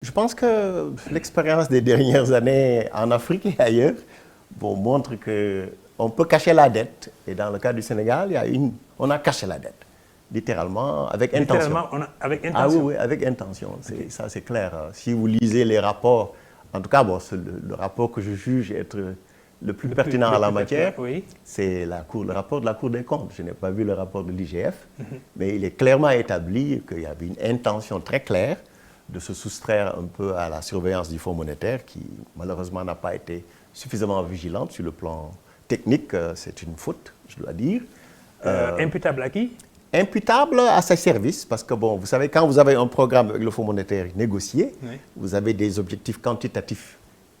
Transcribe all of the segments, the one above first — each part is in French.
Je pense que l'expérience des dernières années en Afrique et ailleurs montre qu'on peut cacher la dette. Et dans le cas du Sénégal, on a caché la dette, littéralement, avec intention. Avec intention. Ah oui, oui, avec intention. Okay. Ça, c'est clair. Si vous lisez les rapports, en tout cas, le rapport que je juge être le plus pertinent en la matière, oui, c'est le rapport de la Cour des comptes. Je n'ai pas vu le rapport de l'IGF, mais il est clairement établi qu'il y avait une intention très claire de se soustraire un peu à la surveillance du Fonds monétaire qui, malheureusement, n'a pas été suffisamment vigilante sur le plan technique. C'est une faute, je dois dire. Imputable à qui? Imputable à ses services, parce que, bon, vous savez, quand vous avez un programme avec le Fonds monétaire négocié, oui, vous avez des objectifs quantitatifs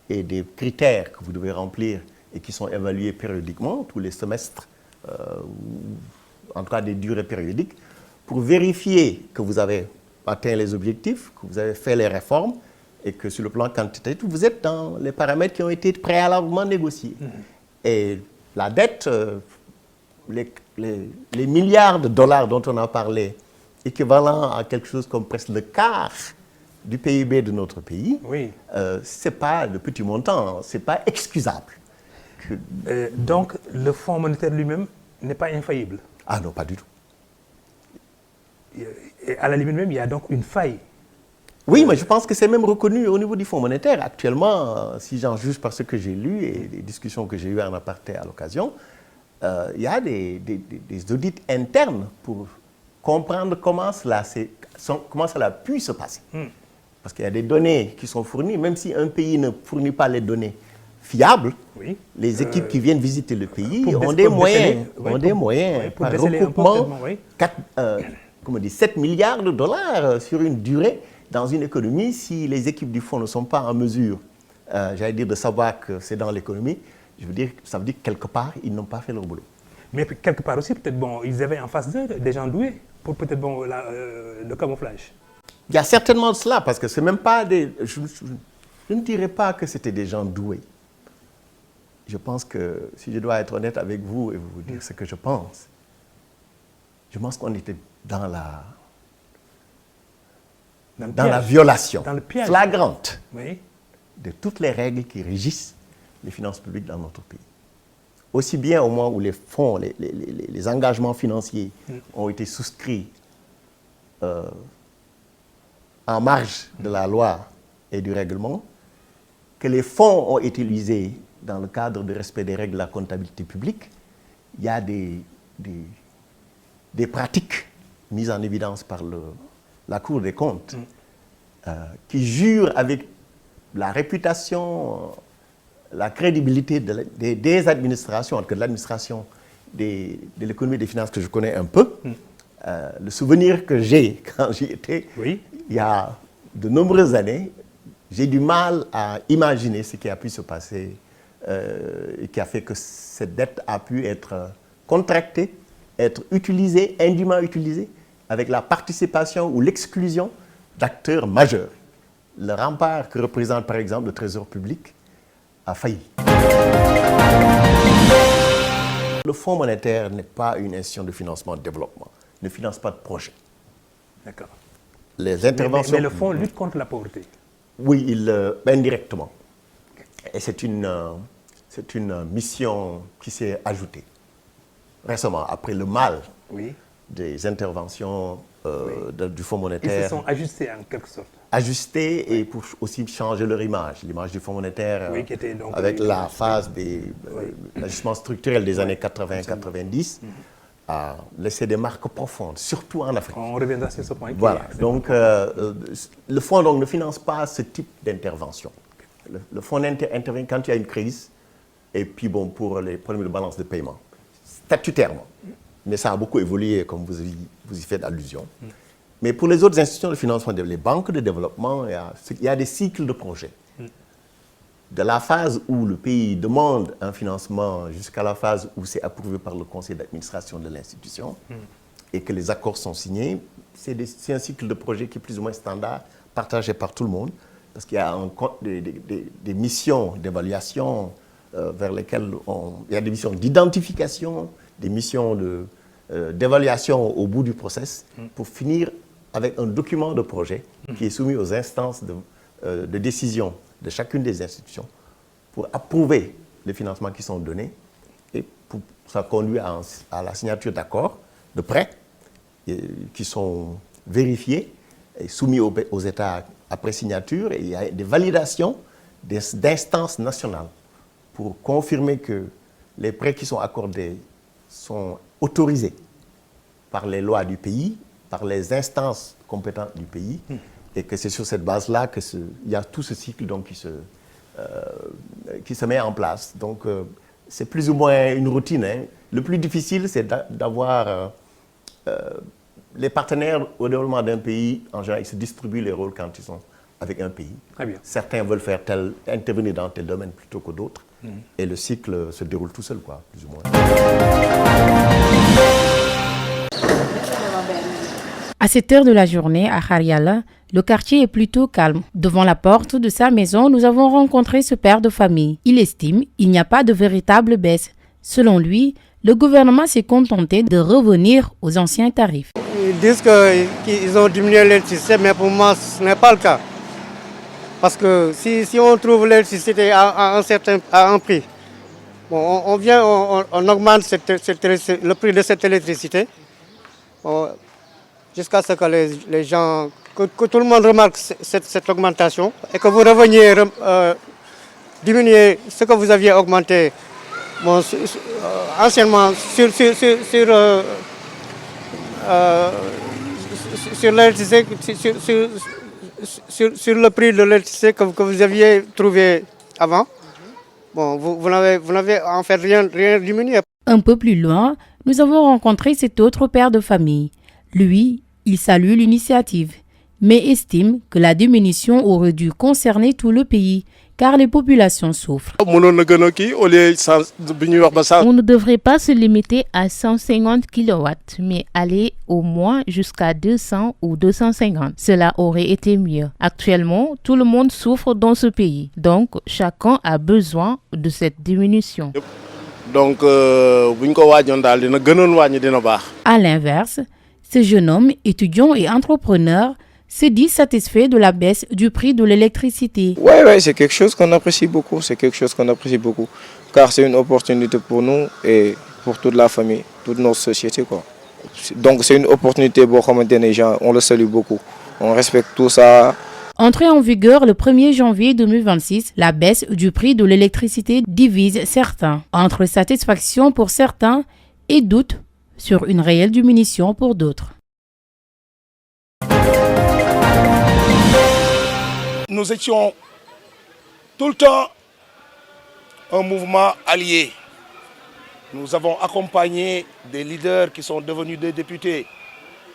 et des critères que vous devez remplir et qui sont évalués périodiquement, tous les semestres, ou en tout cas des durées périodiques, pour vérifier que vous avez atteint les objectifs, que vous avez fait les réformes et que sur le plan quantitatif, vous êtes dans les paramètres qui ont été préalablement négociés. Et la dette, les milliards de dollars dont on a parlé, équivalent à quelque chose comme presque le quart du PIB de notre pays, oui, ce n'est pas de petits montants, ce n'est pas excusable. Donc, le Fonds monétaire lui-même n'est pas infaillible? Ah non, pas du tout. Et à la limite même, il y a donc une faille. Oui, mais je pense que c'est même reconnu au niveau du Fonds monétaire. Actuellement, si j'en juge par ce que j'ai lu et les discussions que j'ai eues en aparté à l'occasion, il y a des audits internes pour comprendre comment cela a pu se passer. Parce qu'il y a des données qui sont fournies, même si un pays ne fournit pas les données fiables, oui, les équipes qui viennent visiter le pays ont des moyens, par recoupement, 7 milliards de dollars sur une durée dans une économie. Si les équipes du fonds ne sont pas en mesure, j'allais dire, de savoir que c'est dans l'économie, je veux dire, ça veut dire que quelque part, ils n'ont pas fait leur boulot. Mais quelque part aussi, peut-être, bon, ils avaient en face d'eux des gens doués pour peut-être, bon, le camouflage. Il y a certainement de cela, parce que c'est même pas des... Je ne dirais pas que c'était des gens doués. Je pense que, si je dois être honnête avec vous et vous dire ce que je pense qu'on était dans la violation flagrante, oui, de toutes les règles qui régissent les finances publiques dans notre pays. Aussi bien au moment où les fonds, les engagements financiers ont été souscrits en marge de la loi et du règlement, que les fonds ont été utilisés dans le cadre du respect des règles de la comptabilité publique. Il y a des pratiques mises en évidence par la Cour des comptes qui jurent avec la réputation, la crédibilité des administrations, en tout cas de l'administration de l'économie et des finances que je connais un peu. Le souvenir que j'ai quand j'y étais, oui, il y a de nombreuses années, j'ai du mal à imaginer ce qui a pu se passer et qui a fait que cette dette a pu être contractée, être utilisée, indûment utilisée, avec la participation ou l'exclusion d'acteurs majeurs. Le rempart que représente par exemple le Trésor public a failli. Le Fonds monétaire n'est pas une institution de financement de développement, ne finance pas de projet. D'accord. Les interventions... mais le Fonds lutte contre la pauvreté. Oui, indirectement. Et c'est une mission qui s'est ajoutée récemment, après le mal, oui, des interventions oui, du Fonds monétaire. Ils se sont ajustés en quelque sorte. Ajustés, oui, et pour aussi changer leur image. L'image du Fonds monétaire, oui, qui était donc avec la phase des ajustements structurels des années 80-90, a laissé des marques profondes, surtout en Afrique. On reviendra sur ce point. Voilà. Donc, le Fonds donc, ne finance pas ce type d'intervention. Le Fonds intervient quand il y a une crise, et puis bon, pour les problèmes de balance de paiement, statutairement. Mais ça a beaucoup évolué, comme vous y faites allusion. Mais pour les autres institutions de financement, les banques de développement, il y a des cycles de projets. De la phase où le pays demande un financement jusqu'à la phase où c'est approuvé par le conseil d'administration de l'institution et que les accords sont signés, c'est un cycle de projet qui est plus ou moins standard, partagé par tout le monde, parce qu'il y a des missions d'évaluation vers lesquelles il y a des missions d'identification, des missions d'évaluation au bout du process, pour finir avec un document de projet qui est soumis aux instances de décision de chacune des institutions pour approuver les financements qui sont donnés et ça conduit à la signature d'accords, de prêts qui sont vérifiés et soumis aux États après signature, et il y a des validations d'instances nationales pour confirmer que les prêts qui sont accordés sont autorisés par les lois du pays, par les instances compétentes du pays, et que c'est sur cette base-là qu'il y a tout ce cycle donc, qui se met en place. Donc, c'est plus ou moins une routine. Hein. Le plus difficile, c'est d'avoir les partenaires au développement d'un pays. En général, ils se distribuent les rôles quand ils sont avec un pays. Très bien. Certains veulent faire intervenir dans tel domaine plutôt que d'autres. Et le cycle se déroule tout seul, quoi, plus ou moins. À cette heure de la journée, à Khariala, le quartier est plutôt calme. Devant la porte de sa maison, nous avons rencontré ce père de famille. Il estime qu'il n'y a pas de véritable baisse. Selon lui, le gouvernement s'est contenté de revenir aux anciens tarifs. Ils disent qu'ils ont diminué l'électricité, mais pour moi, ce n'est pas le cas. Parce que si on trouve l'électricité à un prix, bon, on augmente le prix de cette électricité jusqu'à ce que les gens, que tout le monde remarque cette augmentation et que vous reveniez diminuer ce que vous aviez augmenté bon, anciennement sur l'électricité, sur le prix de l'électricité que vous aviez trouvé avant. Bon, vous n'avez en fait rien diminué. Un peu plus loin, nous avons rencontré cet autre père de famille. Lui, il salue l'initiative, mais estime que la diminution aurait dû concerner tout le pays, car les populations souffrent. On ne devrait pas se limiter à 150 kW, mais aller au moins jusqu'à 200 ou 250. Cela aurait été mieux. Actuellement, tout le monde souffre dans ce pays, donc chacun a besoin de cette diminution. Donc, à l'inverse, ce jeune homme, étudiant et entrepreneur, se dit satisfait de la baisse du prix de l'électricité. Oui, c'est quelque chose qu'on apprécie beaucoup. Car c'est une opportunité pour nous et pour toute la famille, toute notre société, quoi. Donc c'est une opportunité pour les gens, on le salue beaucoup. On respecte tout ça. Entrée en vigueur le 1er janvier 2026, la baisse du prix de l'électricité divise certains, entre satisfaction pour certains et doute sur une réelle diminution pour d'autres. Nous étions tout le temps un mouvement allié. Nous avons accompagné des leaders qui sont devenus des députés.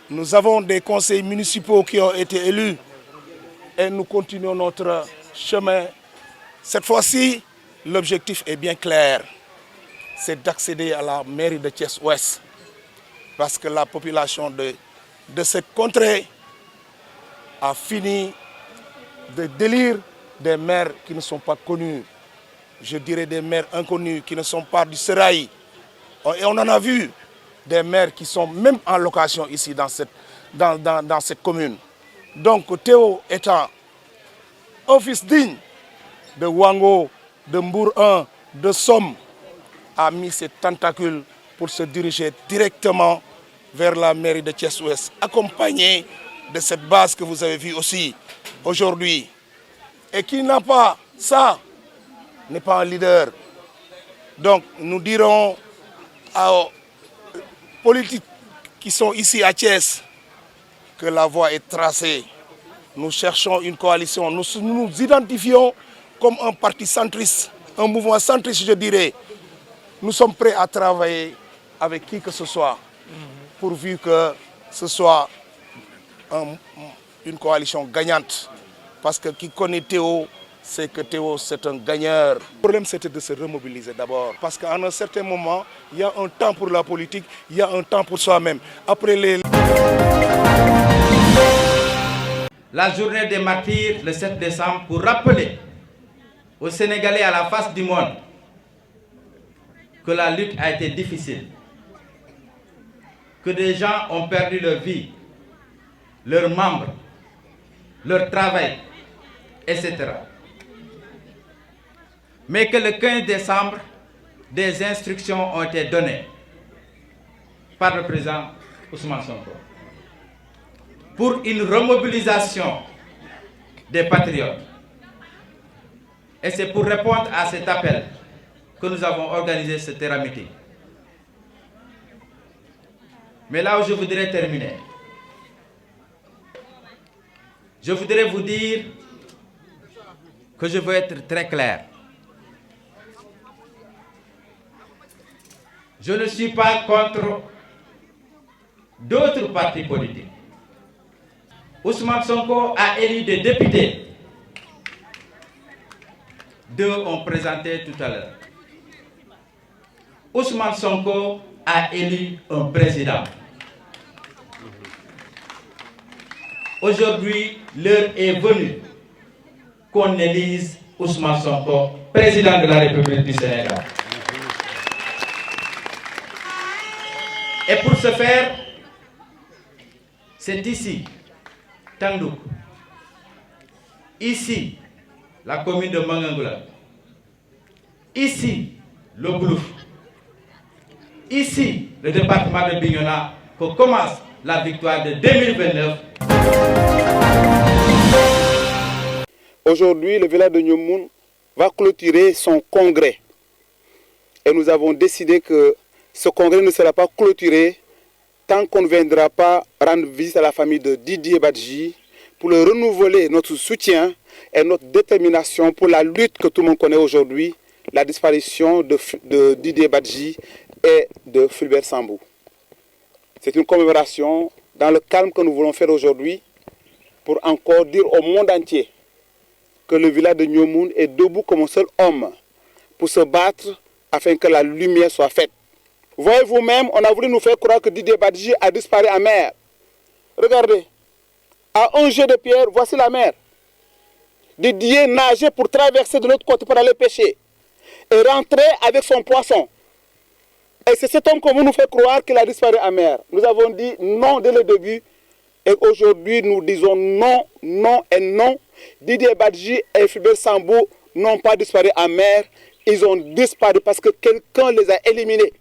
Nous avons des conseils municipaux qui ont été élus. Et nous continuons notre chemin. Cette fois-ci, l'objectif est bien clair. C'est d'accéder à la mairie de Thiès-Ouest. Parce que la population de cette contrée a fini de délire des maires qui ne sont pas connus. Je dirais des maires inconnus qui ne sont pas du Serail. Et on en a vu des maires qui sont même en location ici dans cette commune. Donc Théo étant un fils digne de Wango, de Mbour 1, de Somme, a mis ses tentacules pour se diriger directement vers la mairie de Thiès-Ouest, accompagné de cette base que vous avez vue aussi aujourd'hui. Et qui n'a pas ça, n'est pas un leader. Donc nous dirons aux politiques qui sont ici à Thiès que la voie est tracée. Nous cherchons une coalition. Nous nous identifions comme un parti centriste, un mouvement centriste, je dirais. Nous sommes prêts à travailler avec qui que ce soit, pourvu que ce soit une coalition gagnante. Parce que qui connaît Théo, c'est que Théo, c'est un gagneur. Le problème, c'était de se remobiliser d'abord. Parce qu'à un certain moment, il y a un temps pour la politique, il y a un temps pour soi-même. Après la journée des martyrs, le 7 décembre, pour rappeler aux Sénégalais à la face du monde que la lutte a été difficile, que des gens ont perdu leur vie, leurs membres, leur travail, etc. Mais que le 15 décembre, des instructions ont été données par le président Ousmane Sonko pour une remobilisation des patriotes. Et c'est pour répondre à cet appel que nous avons organisé ce Terra Meeting. Mais là où je voudrais terminer, je voudrais vous dire que je veux être très clair. Je ne suis pas contre d'autres partis politiques. Ousmane Sonko a élu des députés. 2 ont présenté tout à l'heure. Ousmane Sonko a élu un président. Aujourd'hui, l'heure est venue qu'on élise Ousmane Sonko, président de la République du Sénégal. Et pour ce faire, c'est ici, Tandouk, ici, la commune de Mangangula, ici, le Boulouf, ici, le département de Bignona, que commence la victoire de 2029. Aujourd'hui, le village de Nyomoun va clôturer son congrès. Et nous avons décidé que ce congrès ne sera pas clôturé tant qu'on ne viendra pas rendre visite à la famille de Didier Badji pour leur renouveler notre soutien et notre détermination pour la lutte que tout le monde connaît aujourd'hui, la disparition de Didier Badji et de Fulbert Sambou. C'est une commémoration dans le calme que nous voulons faire aujourd'hui pour encore dire au monde entier que le village de Nyomoun est debout comme un seul homme pour se battre afin que la lumière soit faite. Voyez vous-même, on a voulu nous faire croire que Didier Badji a disparu en mer. Regardez, à un jet de pierre, voici la mer. Didier nageait pour traverser de l'autre côté pour aller pêcher et rentrer avec son poisson. Et c'est cet homme qu'on veut nous faire croire qu'il a disparu en mer. Nous avons dit non dès le début et aujourd'hui nous disons non, non et non. Didier Badji et Fulbert Sambou n'ont pas disparu en mer, ils ont disparu parce que quelqu'un les a éliminés.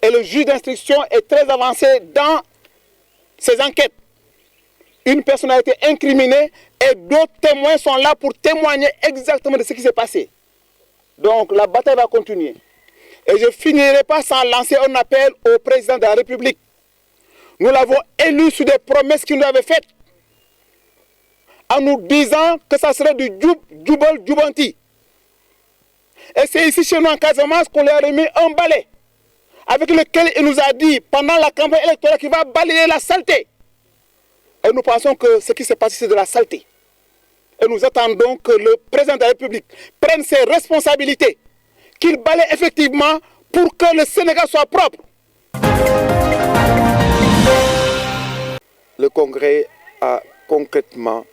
Et le juge d'instruction est très avancé dans ses enquêtes. Une personne a été incriminée et d'autres témoins sont là pour témoigner exactement de ce qui s'est passé. Donc la bataille va continuer. Et je ne finirai pas sans lancer un appel au président de la République. Nous l'avons élu sur des promesses qu'il nous avait faites, en nous disant que ça serait du Djoubal Djoubanti. Et c'est ici chez nous en Casamance qu'on lui a remis un balai, avec lequel il nous a dit pendant la campagne électorale qu'il va balayer la saleté. Et nous pensons que ce qui s'est passé, c'est de la saleté. Et nous attendons que le président de la République prenne ses responsabilités, qu'il balaye effectivement pour que le Sénégal soit propre. Le Congrès a concrètement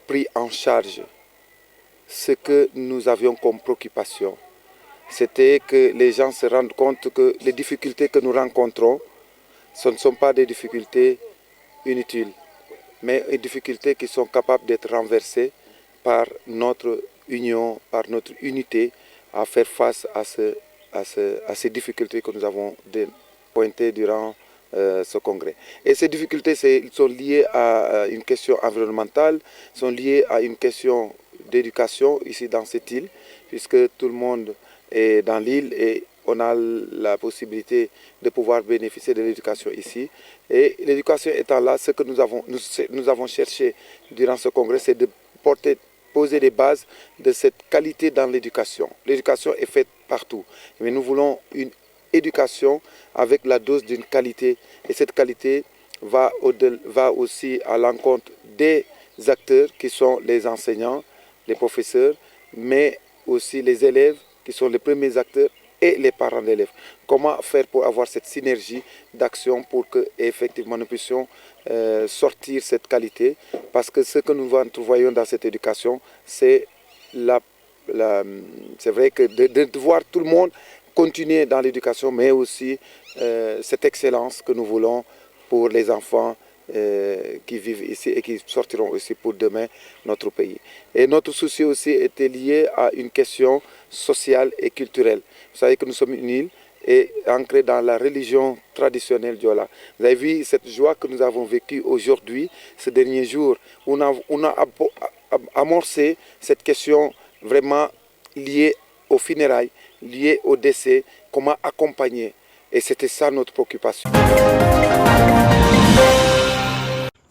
pris en charge ce que nous avions comme préoccupation. C'était que les gens se rendent compte que les difficultés que nous rencontrons, ce ne sont pas des difficultés inutiles, mais des difficultés qui sont capables d'être renversées par notre union, par notre unité à faire face à ces difficultés que nous avons pointées durant ce congrès. Et ces difficultés sont liées à une question environnementale, sont liées à une question d'éducation ici dans cette île, puisque tout le monde est dans l'île et on a la possibilité de pouvoir bénéficier de l'éducation ici. Et l'éducation étant là, ce que nous avons cherché durant ce congrès, c'est de poser les bases de cette qualité dans l'éducation. L'éducation est faite partout, mais nous voulons une éducation avec la dose d'une qualité. Et cette qualité va aussi à l'encontre des acteurs qui sont les enseignants, les professeurs, mais aussi les élèves qui sont les premiers acteurs et les parents d'élèves. Comment faire pour avoir cette synergie d'action pour que effectivement nous puissions sortir cette qualité? Parce que ce que nous voyons dans cette éducation, c'est vrai que de voir tout le monde continuer dans l'éducation, mais aussi cette excellence que nous voulons pour les enfants qui vivent ici et qui sortiront aussi pour demain notre pays. Et notre souci aussi était lié à une question sociale et culturelle. Vous savez que nous sommes une île et ancrée dans la religion traditionnelle Diola. Vous avez vu cette joie que nous avons vécue aujourd'hui, ces derniers jours, où on a amorcé cette question vraiment liée aux funérailles, liée au décès, comment accompagner. Et c'était ça notre préoccupation.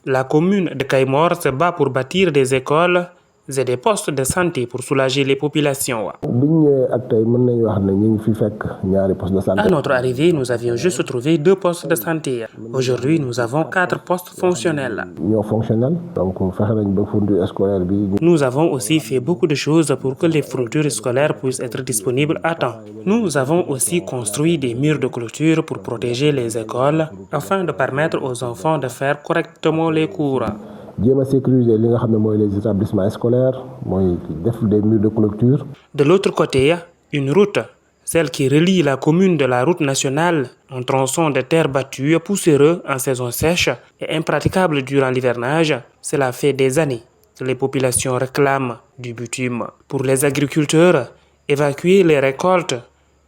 La commune de Kayemor se bat pour bâtir des écoles et des postes de santé pour soulager les populations. À notre arrivée, nous avions juste trouvé 2 postes de santé. Aujourd'hui, nous avons 4 postes fonctionnels. Nous avons aussi fait beaucoup de choses pour que les fournitures scolaires puissent être disponibles à temps. Nous avons aussi construit des murs de clôture pour protéger les écoles afin de permettre aux enfants de faire correctement les cours. Sécuriser les établissements scolaires, des murs de clôture. De l'autre côté, une route, celle qui relie la commune de la route nationale, un tronçon de terre battue, poussiéreux en saison sèche et impraticable durant l'hivernage, cela fait des années que les populations réclament du bitume. Pour les agriculteurs, évacuer les récoltes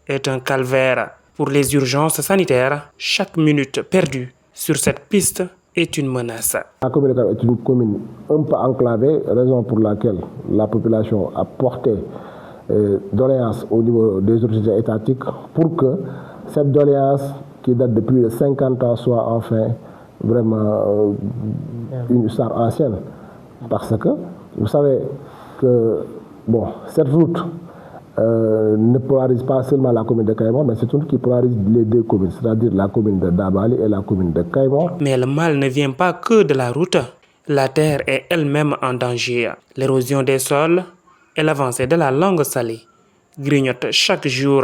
est un calvaire. Pour les urgences sanitaires, chaque minute perdue sur cette piste est une menace. La commune est une commune un peu enclavée, raison pour laquelle la population a porté doléances au niveau des autorités étatiques pour que cette doléance qui date de plus de 50 ans soit enfin vraiment une histoire ancienne. Parce que vous savez que cette route ne polarise pas seulement la commune de Kayemor, mais c'est une qui polarise les 2 communes, c'est-à-dire la commune de Dabali et la commune de Kayemor. Mais le mal ne vient pas que de la route. La terre est elle-même en danger. L'érosion des sols et l'avancée de la langue salée grignotent chaque jour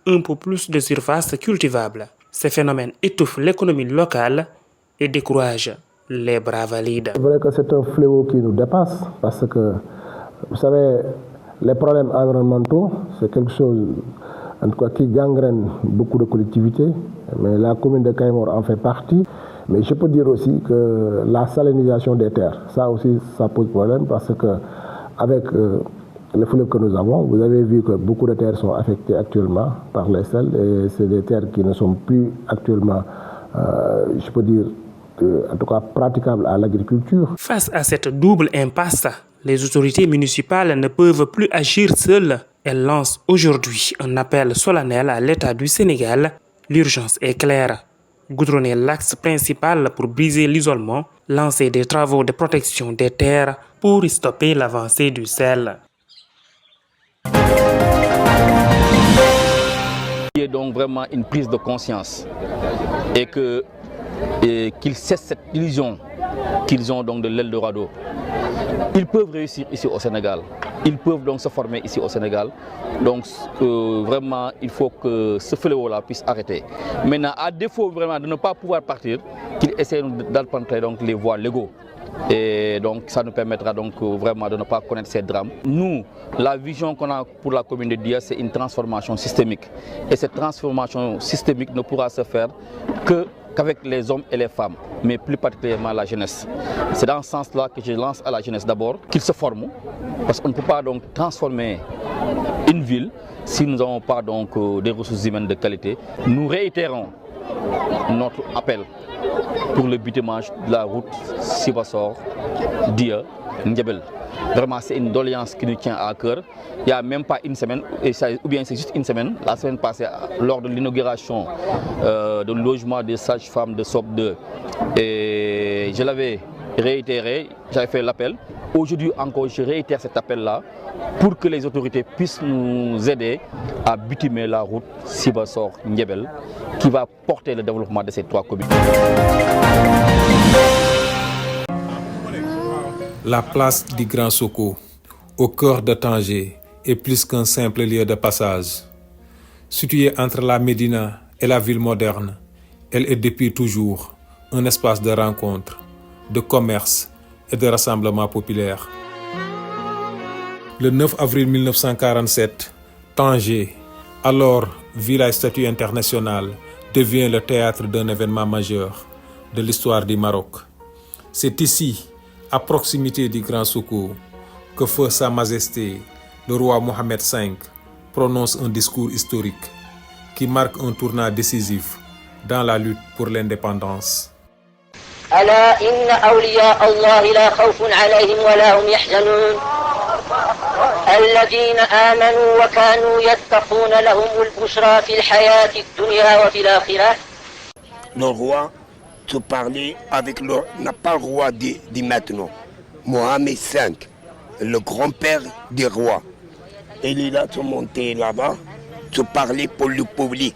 un peu plus de surface cultivable. Ces phénomènes étouffent l'économie locale et découragent les bras valides. C'est vrai que c'est un fléau qui nous dépasse parce que, vous savez, les problèmes environnementaux, c'est quelque chose en tout cas, qui gangrène beaucoup de collectivités, mais la commune de Kayemor en fait partie. Mais je peux dire aussi que la salinisation des terres, ça aussi, ça pose problème parce qu'avec le fleuve que nous avons, vous avez vu que beaucoup de terres sont affectées actuellement par les sels et c'est des terres qui ne sont plus actuellement, je peux dire, en tout cas praticables à l'agriculture. Face à cette double impasse, les autorités municipales ne peuvent plus agir seules. Elles lancent aujourd'hui un appel solennel à l'État du Sénégal. L'urgence est claire. Goudronner l'axe principal pour briser l'isolement, lancer des travaux de protection des terres pour stopper l'avancée du sel. Il y a donc vraiment une prise de conscience et qu'ils cessent cette illusion qu'ils ont donc de l'Eldorado. Ils peuvent réussir ici au Sénégal. Ils peuvent donc se former ici au Sénégal. Donc vraiment, il faut que ce fléau-là puisse arrêter. Maintenant, à défaut vraiment de ne pas pouvoir partir, qu'ils essaient d'emprunter donc les voies légaux. Et donc ça nous permettra donc vraiment de ne pas connaître ces drames. Nous, la vision qu'on a pour la commune de Dia, c'est une transformation systémique. Et cette transformation systémique ne pourra se faire qu'avec les hommes et les femmes, mais plus particulièrement la jeunesse. C'est dans ce sens-là que je lance à la jeunesse d'abord qu'ils se forment, parce qu'on ne peut pas donc transformer une ville si nous n'avons pas donc des ressources humaines de qualité. Nous réitérons notre appel pour le bitumage de la route Sibassor, Dia, Ndiabel. Vraiment, c'est une doléance qui nous tient à cœur. Il n'y a même pas une semaine, ou bien c'est juste une semaine, la semaine passée, lors de l'inauguration du logement des sages-femmes de SOP 2. Et je l'avais réitéré, j'avais fait l'appel. Aujourd'hui encore, je réitère cet appel-là pour que les autorités puissent nous aider à bitumer la route Sibassor-Ndiabel qui va porter le développement de ces 3 communes. La place du Grand Soko, au cœur de Tanger, est plus qu'un simple lieu de passage. Située entre la Médina et la ville moderne, elle est depuis toujours un espace de rencontre, de commerce et de rassemblement populaire. Le 9 avril 1947, Tanger, alors ville à statut international, devient le théâtre d'un événement majeur de l'histoire du Maroc. C'est ici, à proximité du Grand Soko, que Feu Sa Majesté, le roi Mohamed V, prononce un discours historique qui marque un tournant décisif dans la lutte pour l'indépendance. ألا إن أولياء الله لا خوف عليهم ولا هم يحزنون الذين آمنوا وكانوا يتقون لهم البشرى في الحياة الدنيا وفي الآخرة. Le roi te parlait avec le n'a pas le roi dit maintenant. Mohamed V, le grand-père des rois. Il est là, te monter là-bas, te parler pour le public,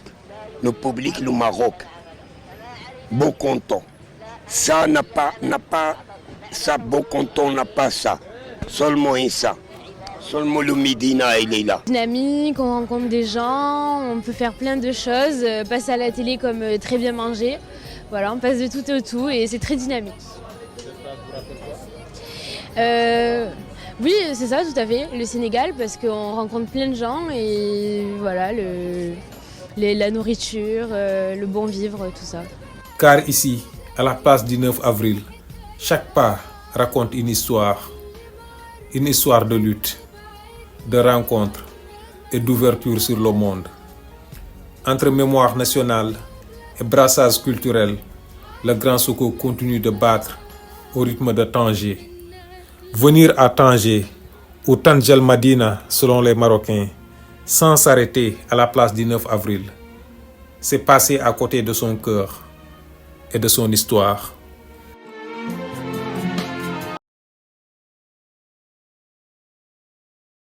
le Maroc. Bon content. Ça n'a pas, ça, bon content n'a pas ça. Seulement ça. Seulement le Médina, il est là. Dynamique, on rencontre des gens, on peut faire plein de choses, passer à la télé comme très bien manger. Voilà, on passe de tout au tout et c'est très dynamique. Oui, c'est ça, tout à fait, le Sénégal, parce qu'on rencontre plein de gens et voilà, la nourriture, le bon vivre, tout ça. Car ici, à la place du 9 avril, chaque pas raconte une histoire de lutte, de rencontre et d'ouverture sur le monde. Entre mémoire nationale et brassage culturel, le Grand Soko continue de battre au rythme de Tanger. Venir à Tanger, ou Tangel Madina selon les Marocains, sans s'arrêter à la place du 9 avril, c'est passer à côté de son cœur et de son histoire.